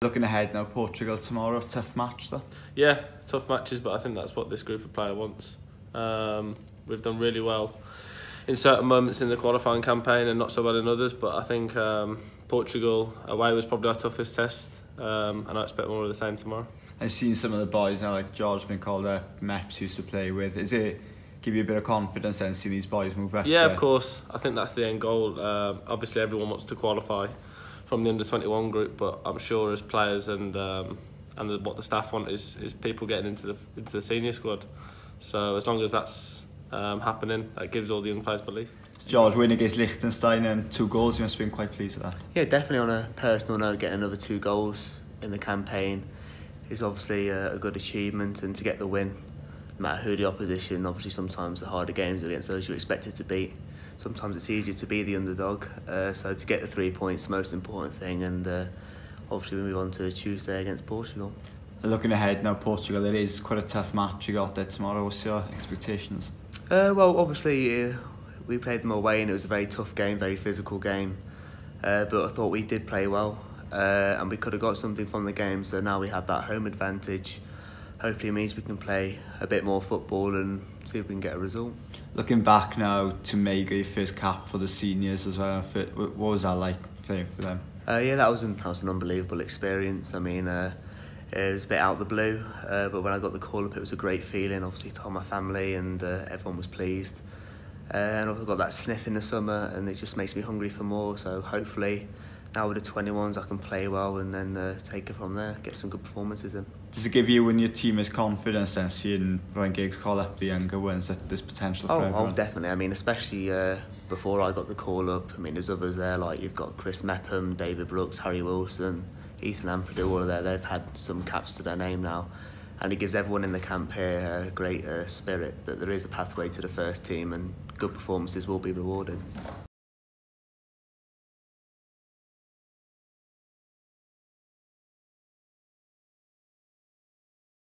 Looking ahead now, Portugal tomorrow, tough match though. Yeah, tough matches, but I think that's what this group of players wants. We've done really well in certain moments in the qualifying campaign and not so well in others, but I think Portugal away was probably our toughest test, and I expect more of the same tomorrow. I've seen some of the boys now, like George's been called up, Meps used to play with. Is it give you a bit of confidence then, see these boys move up? Yeah, of course. I think that's the end goal. Obviously everyone wants to qualify from the under-21 group, but I'm sure as players and what the staff want is people getting into the senior squad. So as long as that's happening, that gives all the young players belief. George, winning against Liechtenstein and 2 goals, you must have been quite pleased with that. Yeah, definitely on a personal note, getting another 2 goals in the campaign is obviously a good achievement, and to get the win, no matter who the opposition, obviously sometimes the harder games against those you're expected to beat. Sometimes it's easier to be the underdog, so to get the 3 points is the most important thing, and obviously we move on to Tuesday against Portugal. Looking ahead now, Portugal, it is quite a tough match you got there tomorrow. What's your expectations? Well, obviously we played them away and it was a very tough game, very physical game, but I thought we did play well, and we could have got something from the game, so now we have that home advantage. Hopefully it means we can play a bit more football and see if we can get a result. Looking back now to Mega, your first cap for the seniors as well, what was that like playing for them? Yeah, that was an unbelievable experience. I mean, it was a bit out of the blue, but when I got the call up it was a great feeling. Obviously told my family and everyone was pleased. And I've got that sniff in the summer and it just makes me hungry for more, so hopefully now with the 21s I can play well and then take it from there, get some good performances in. Does it give you and your team as confidence then, seeing Ryan Giggs call up the younger ones, that there's potential for everyone? Oh, definitely. I mean, especially before I got the call up, I mean, there's others there, like you've got Chris Mepham, David Brooks, Harry Wilson, Ethan Ampadu, all of there. They've had some caps to their name now, and it gives everyone in the camp here a great spirit that there is a pathway to the first team and good performances will be rewarded.